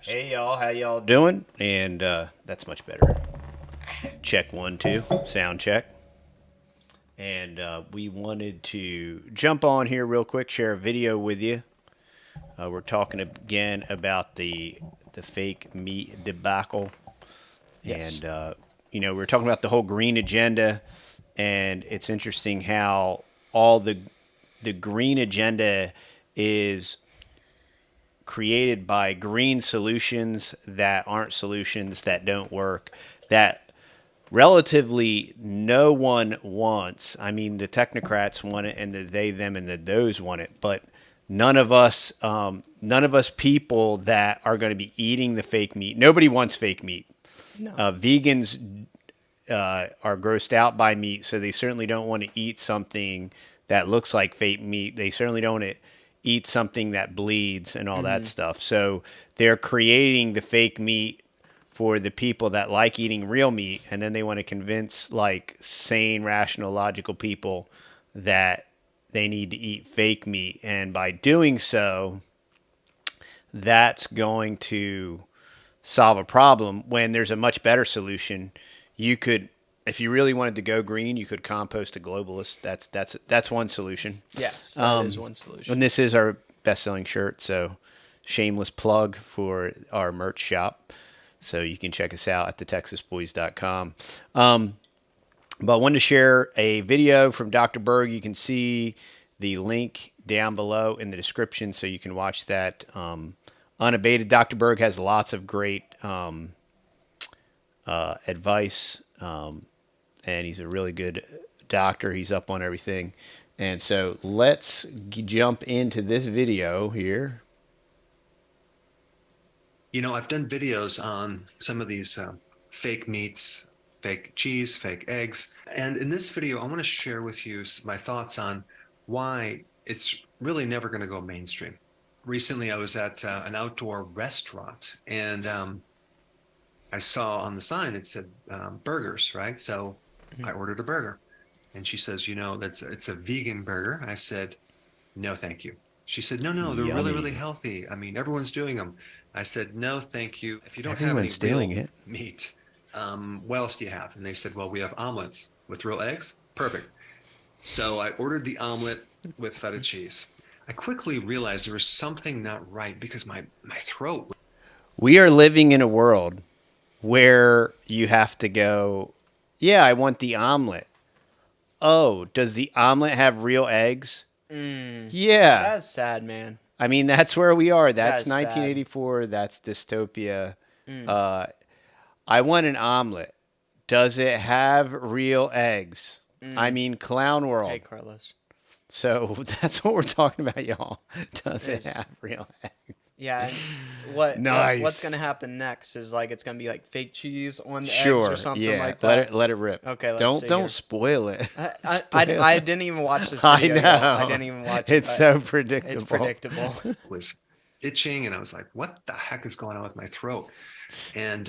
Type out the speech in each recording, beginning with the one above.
Hey y'all, how y'all doing? And that's much better. Check 1 2, sound check. And we wanted to jump on here real quick, share a video with you. We're talking again about the fake meat debacle, Yes. and we're talking about the whole green agenda, and it's interesting how all the green agenda is created by green solutions that aren't solutions that don't work, that relatively no one wants. I mean, the technocrats want it, and the they, them, and the those want it, but none of us people that are going to be eating the fake meat. Nobody wants fake meat. No. Vegans are grossed out by meat, so they certainly don't want to eat something that looks like fake meat. They certainly don't want to eat something that bleeds and all that Hmm. stuff. So they're creating the fake meat for the people that like eating real meat, and then they want to convince like sane, rational, logical people that they need to eat fake meat, and by doing so, that's going to solve a problem when there's a much better solution. You could, if you really wanted to go green, you could compost a globalist. That's one solution. Yes, that is one And solution. this is our best-selling shirt, so shameless plug for our merch shop. So you can check us out at TheTexasBoys.com. But I wanted to share a video from Dr. Berg. You can see the link down below in the description, so you can watch that unabated. Dr. Berg has lots of great advice, and he's a really good doctor. He's up on everything. And so let's jump into this video here. I've done videos on some of these fake meats, fake cheese, fake eggs. And in this video, I want to share with you my thoughts on why it's really never going to go mainstream. Recently, I was at an outdoor restaurant, and I saw on the sign it said burgers, right? So I ordered a burger, and she says, it's a vegan burger. I said, no, thank you. She said, no, no, they're really, really Yummy. healthy. I mean, everyone's doing them. I said, no, thank you. If you don't have any Everyone's doing real it. meat, what else do you have? And they said, well, we have omelets with real eggs. Perfect. So I ordered the omelet with feta cheese. I quickly realized there was something not right because my throat. We are living in a world where you have to go, yeah, I want the omelet. Oh, does the omelet have real eggs? Mm. Yeah. That's sad, man. I mean, that's where we are. That That's is sad. 1984. That's dystopia. Mm. Uh, I want an omelet. Does it have real eggs? I Mm. mean, Clown Hey, World. Carlos. So that's what we're talking about, y'all. Does it Is have real eggs? yeah, and what's gonna Nice. happen next is like it's gonna be like fake cheese on the eggs or Sure. something Yeah. like that. Let it rip. Okay, let's see Don't here. spoil it. I I, I, Spoil I it. didn't even watch this I video, yo. I know. didn't even watch it, It's but so it's predictable. predictable. Was itching, and I was like, what the heck is going on with my throat? And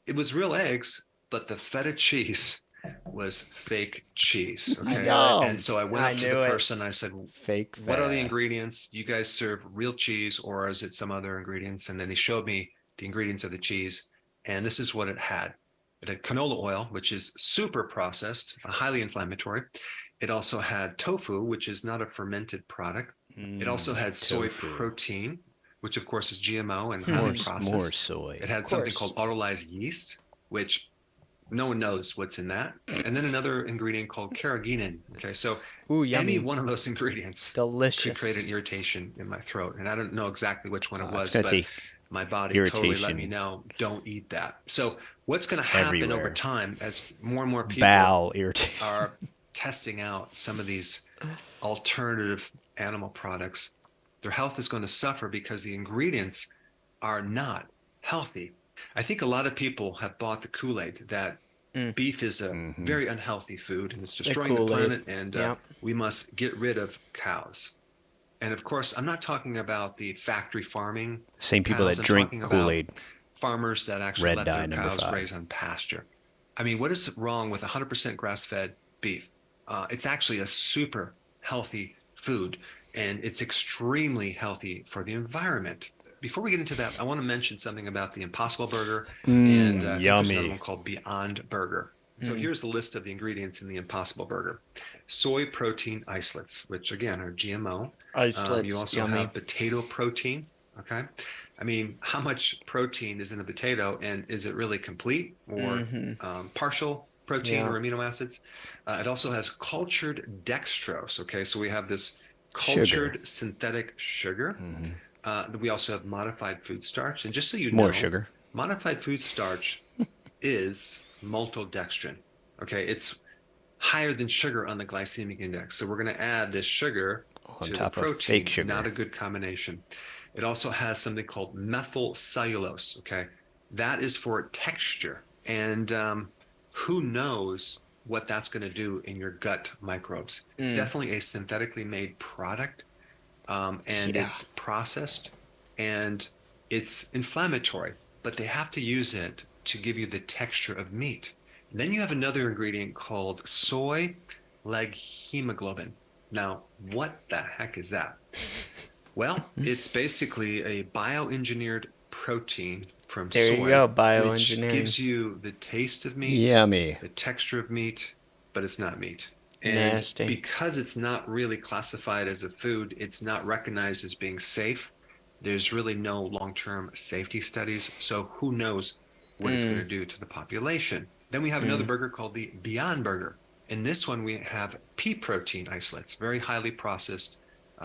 it was real eggs, but the feta cheese was fake cheese. I Okay. knew it. And Yum. so I went I up to the knew it. person. I said, Fake what are the fat. ingredients? You guys serve real cheese, or is it some other ingredients? And then he showed me the ingredients of the cheese. And this is what it had. It had canola oil, which is super processed, highly inflammatory. It also had tofu, which is not a fermented product. It also had soy Tofu. protein, which of course is GMO and highly More processed. soy. It had Of something course. called autolyzed yeast, which no one knows what's in that. And then another ingredient called carrageenan. Okay, so Ooh, any yummy. one of those ingredients could create Delicious. an irritation in my throat. And I don't know exactly which one it It's was, gonna but take my body totally let me irritation know, don't eat that. So what's going to happen over everywhere. time as more and more people Bowel irritation. are testing out some of these alternative animal products, their health is going to suffer because the ingredients are not healthy. I think a lot of people have bought the Kool-Aid that Mm. beef is a very unhealthy food and it's The destroying the Kool-Aid. planet, and Yep. we must get rid of cows. And of course, I'm not talking about the factory farming Same people cows. that I'm drink talking Kool about Aid. farmers that actually Red let their dye number cows 5. graze on pasture. I mean, what is wrong with 100% grass-fed beef? It's actually a super healthy food, and it's extremely healthy for the environment before we get into that, I want to mention something about the Impossible Burger, and I think there's another yummy. one called Beyond Burger. So here's the list of the ingredients in the Impossible Burger: soy protein isolates, which again are GMO. Isolates, You also yummy. have potato protein. Okay, I mean, how much protein is in a potato, and is it really complete or partial protein Yeah. or amino acids? It also has cultured dextrose. Okay, so we have this cultured synthetic sugar. We also have modified food starch, and just so you know, More sugar. modified food starch is maltodextrin. Okay, it's higher than sugar on the glycemic index. So we're going to add this sugar On to the top of protein. fake sugar. Not a good combination. It also has something called methyl cellulose. Okay, that is for texture, and who knows what that's going to do in your gut microbes. It's definitely a synthetically made product, and it's processed, and it's inflammatory, but they have to use it to give you the texture of meat. Then you have another ingredient called soy leg hemoglobin. Now, what the heck is that? Well, it's basically a bioengineered protein from There soy, you go, which bioengineering. gives you the taste of meat, Yummy. the texture of meat, but it's not meat. And Nasty. because it's not really classified as a food, it's not recognized as being safe. There's really no long-term safety studies, so who knows what it's going to do to the population. Then we have another burger called the Beyond Burger. In this one, we have pea protein isolates, very highly processed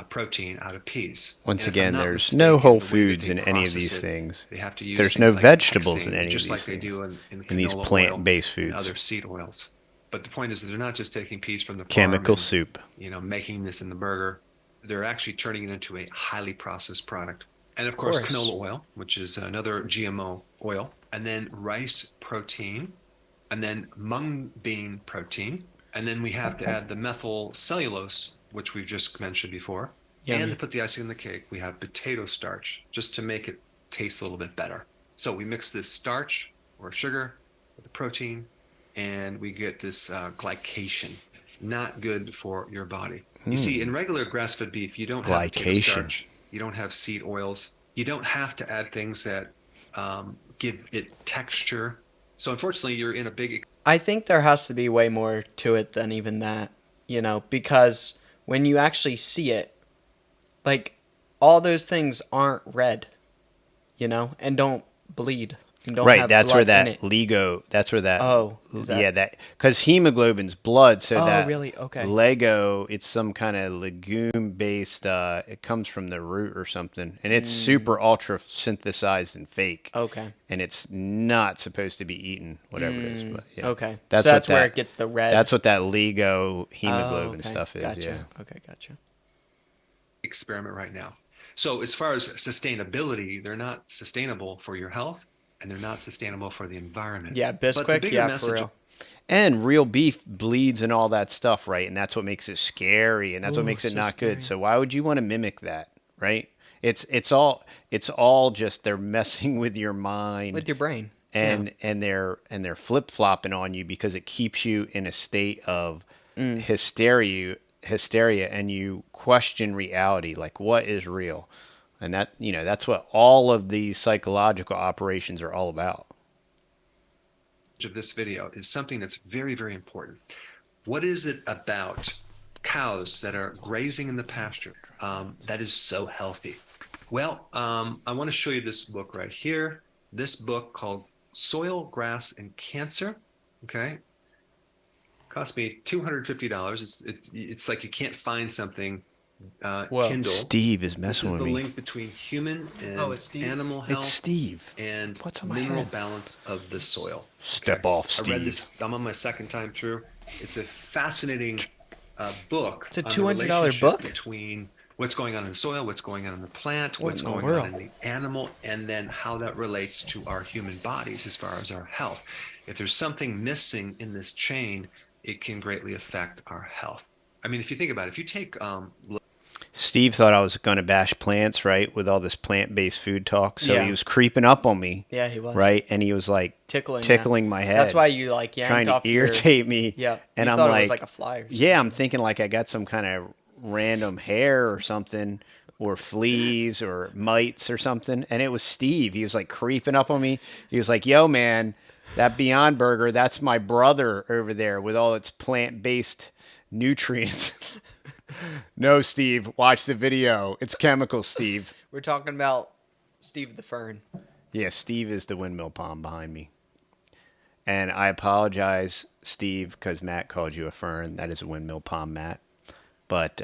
protein out of peas. Once And if again, I'm not there's mistaken, no whole the way that foods they in any of process these it, things. They have to use There's things no like vegetables in hexane, any of just these like they things. do in In these canola plant-based oil and foods. other seed oils. But the point is that they're not just taking peas from the farm Chemical and, soup. making this in the burger. They're actually turning it into a highly processed product. And of course. course, canola oil, which is another GMO oil, and then rice protein, and then mung bean protein, and then we have to add the methyl cellulose, which we've just mentioned before. Yummy. And to put the icing on the cake, we have potato starch, just to make it taste a little bit better. So we mix this starch or sugar with the protein, and we get this glycation. Not good for your body. You see, in regular grass-fed beef, you don't have potato Glycation. starch, you don't have seed oils, you don't have to add things that give it texture. So unfortunately, you're in a big... I think there has to be way more to it than even that, because when you actually see it, like, all those things aren't red, and don't bleed. And don't Right, have that's where blood in that it. LEGO, that's where that, Oh, is that- yeah, that, because hemoglobin's blood, so Oh, that really? Okay. Lego, it's some kind of legume-based, it comes from the root or something, and it's super ultra synthesized and fake. Okay. And it's not supposed to be eaten, whatever it is. But yeah. Okay. That's So that's what where that- it gets the red. That's what that LEGO hemoglobin okay. stuff is. Gotcha. Yeah. Okay, gotcha. experiment right now. So as far as sustainability, they're not sustainable for your health, and they're not sustainable for the environment. Yeah, But the Bisquick, bigger yeah, for message- real. And real beef bleeds and all that stuff, right? And that's what makes it scary, and that's what Ooh, makes it so not scary. good. So why would you want to mimic that, right? It's all just they're messing with your mind With your brain. and they're flip flopping on you because it keeps you in a state of hysteria, and you question reality, like what is real, and that's what all of these psychological operations are all about. of this video is something that's very, very important. What is it about cows that are grazing in the pasture that is so healthy? Well, I want to show you this book right here. This book called Soil, Grass, and Cancer. Okay. Cost me $250. It's like you can't find something. Kindle. Steve is This messing is with the me. link between human and Oh, it's Steve? animal health. It's Steve. And What's on my mineral head? balance of the soil. Step off, I read Steve. this. I'm on my second time through. It's a fascinating book. It's a on the $200 relationship book? between what's going on in the soil, what's going on in the plant, what's in the going world? on in the animal, and then how that relates to our human bodies as far as our health. If there's something missing in this chain, it can greatly affect our health. I mean, if you think about it, if you take Steve thought I was going to bash plants, right, with all this plant-based food talk. So Yeah. he was creeping up on me. Yeah, he was. Right, and he was like Tickling my head. That's why you like yanked trying to off irritate me. Yeah. and you I'm thought like, it was like a flyer. yeah, I'm thinking like I got some kind of random hair or something or fleas or mites or something. And it was Steve. He was like creeping up on me. He was like, yo, man, that Beyond Burger, that's my brother over there with all its plant-based nutrients. No, Steve, watch the video. It's chemicals, Steve. We're talking about Steve the Fern. Yeah, Steve is the windmill palm behind me. And I apologize, Steve, because Matt called you a fern. That is a windmill palm, Matt. But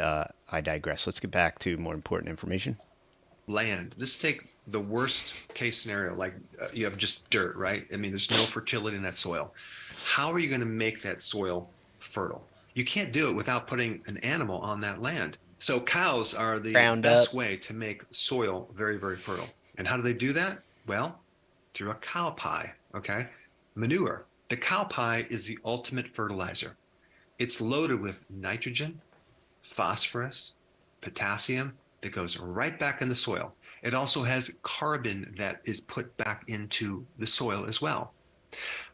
I digress. Let's get back to more important information. Land. Just take the worst case scenario, like you have just dirt, right? I mean, there's no fertility in that soil. How are you going to make that soil fertile? You can't do it without putting an animal on that land. So cows are the best way to make soil very, very fertile. And how do they do that? Well, through a cow pie, okay? Manure. The cow pie is the ultimate fertilizer. It's loaded with nitrogen, phosphorus, potassium that goes right back in the soil. It also has carbon that is put back into the soil as well.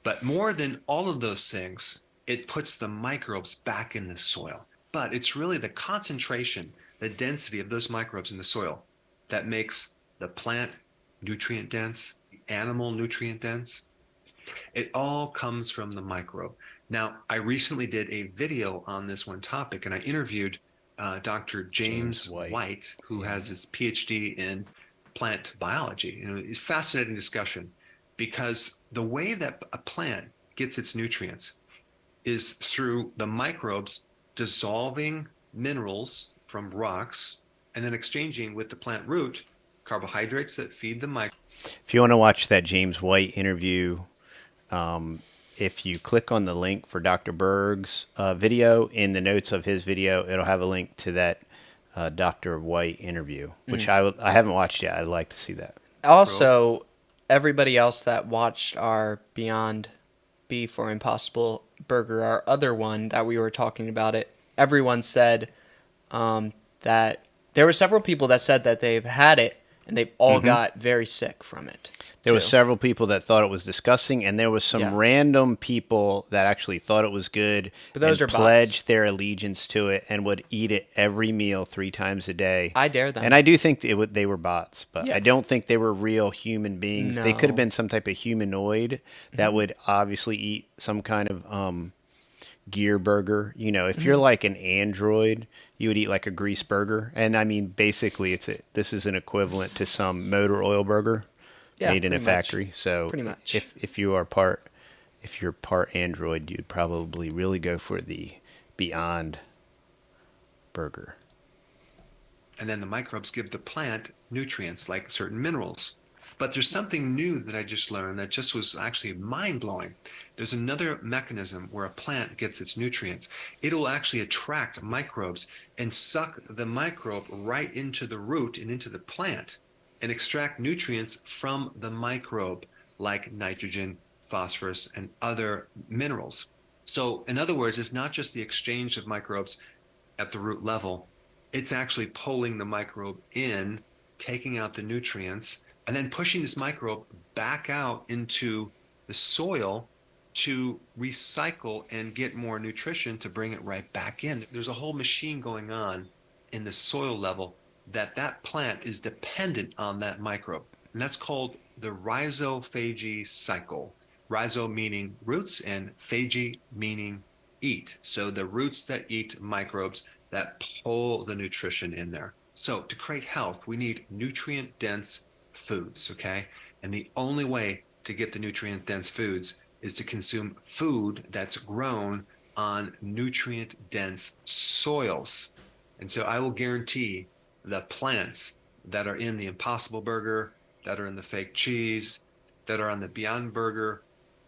But more than all of those things, it puts the microbes back in the soil. But it's really the concentration, the density of those microbes in the soil that makes the plant nutrient dense, the animal nutrient dense. It all comes from the microbe. Now, I recently did a video on this one topic, and I interviewed Dr. James White, who has his PhD in plant biology. It's a fascinating discussion because the way that a plant gets its nutrients is through the microbes dissolving minerals from rocks and then exchanging with the plant root carbohydrates that feed the microbes. If you want to watch that James White interview, if you click on the link for Dr. Berg's video, in the notes of his video, it'll have a link to that Dr. White interview, which I haven't watched yet. I'd like to see that. Also, everybody else that watched our Beyond Beef or Impossible Burger, our other one that we were talking about it, everyone said that there were several people that said that they've had it and they've all got very sick from it. There were several people that thought it was disgusting, and there was some random people that actually thought it was good, but those and are pledged bots. their allegiance to it and would eat it every meal 3 times a day. I dare them. And I do think they were bots, but I don't think they were real human beings. No. They could have been some type of humanoid that would obviously eat some kind of gear burger. You know, if you're like an android, you would eat like a grease burger. And I mean, basically, this is an equivalent to some motor oil burger. Made in a factory. So pretty much. If you're part android, you'd probably really go for the Beyond Burger. And then the microbes give the plant nutrients like certain minerals. But there's something new that I just learned that just was actually mind-blowing. There's another mechanism where a plant gets its nutrients. It'll actually attract microbes and suck the microbe right into the root and into the plant, and extract nutrients from the microbe like nitrogen, phosphorus, and other minerals. So in other words, it's not just the exchange of microbes at the root level, it's actually pulling the microbe in, taking out the nutrients, and then pushing this microbe back out into the soil to recycle and get more nutrition to bring it right back in. There's a whole machine going on in the soil level that plant is dependent on that microbe. And that's called the rhizophagy cycle. Rhizo meaning roots and phagy meaning eat. So the roots that eat microbes that pull the nutrition in there. So to create health, we need nutrient-dense foods, okay? And the only way to get the nutrient-dense foods is to consume food that's grown on nutrient-dense soils. And so I will guarantee the plants that are in the Impossible Burger, that are in the fake cheese, that are on the Beyond Burger,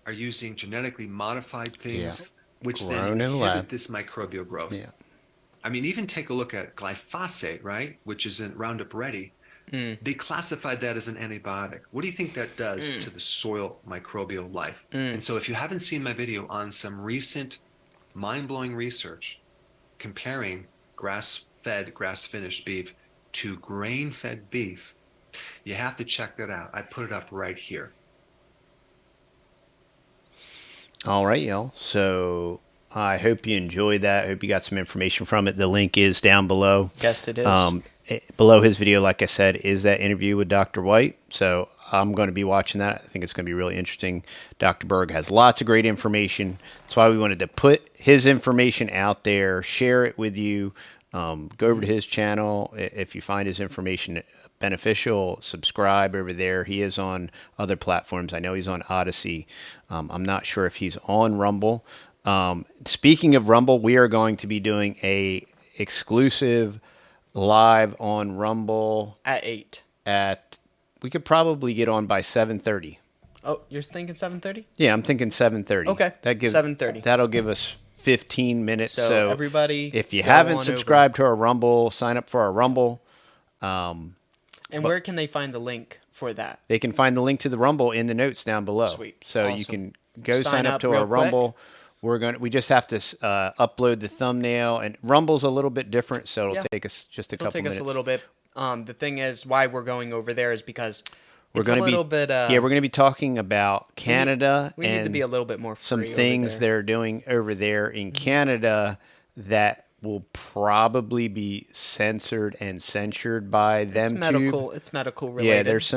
are using genetically modified things, which then inhibit this microbial growth. Yeah. I mean, even take a look at glyphosate, right, which is in Roundup Ready. They classified that as an antibiotic. What do you think that does to the soil microbial life? And so if you haven't seen my video on some recent mind-blowing research comparing grass-fed, grass-finished beef to grain-fed beef, you have to check that out. I put it up right here. All right, y'all. So I hope you enjoyed that. I hope you got some information from it. The link is down below. Yes, it is. below his video, like I said, is that interview with Dr. White. So I'm going to be watching that. I think it's going to be really interesting. Dr. Berg has lots of great information. That's why we wanted to put his information out there, share it with you. Go over to his channel. If you find his information beneficial, subscribe over there. He is on other platforms. I know he's on Odysee. I'm not sure if he's on Rumble. Speaking of Rumble, we are going to be doing a exclusive live on Rumble At 8. we could probably get on by 7:30. Oh, you're thinking 7:30? Yeah, I'm thinking 7:30. Okay, 7:30. That'll give us 15 minutes. So everybody, if you go haven't on subscribed to our Rumble, sign up for our Rumble. And where can they find the link for that? They can find the link to the Rumble in the notes down below. Sweet. So you Awesome. can go sign up to real our quick. Rumble. We just have to upload the thumbnail, and Rumble's a little bit different, so it'll take us just a It'll couple take minutes. us a little bit. The thing is, why we're going over there is because We're it's going a to little be bit. we're going to be talking about Canada. We need to be a little bit more free some over things there. they're doing over there in Canada that will probably be censored and censured by them. It's medical related. Yeah, there's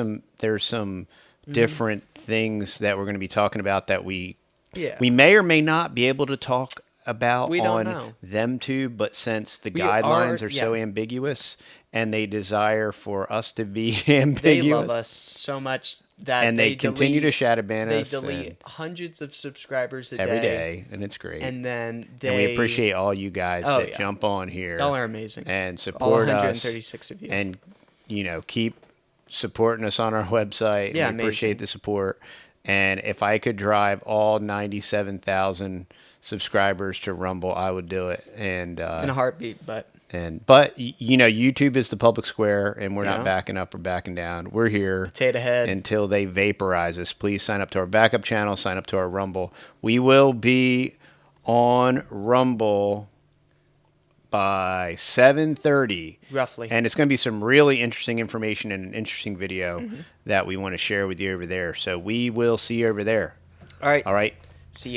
some different things that we're going to be talking about that we may or may not be able to talk about We don't on know. them too, but since the We guidelines are- are so yeah. ambiguous and they desire for us to be ambiguous, They love us so much that and they continue to shadow ban They us delete hundreds of subscribers a every day, day, and it's great. and then And we appreciate all you guys Oh, that yeah. jump on here Y'all are amazing. and all support us 136 of you. and keep supporting us on our website. Yeah, we appreciate amazing. the support. And if I could drive all 97,000 subscribers to Rumble, I would do it. And in a heartbeat, but YouTube is the public square, and we're not Yeah. backing up or backing down. We're here potato head. until they vaporize us. Please sign up to our backup channel, sign up to our Rumble. We will be on Rumble by 7:30 Roughly. and it's going to be some really interesting information and an interesting video that we want to share with you over there. So we will see you over there. All right. All right. See y'all.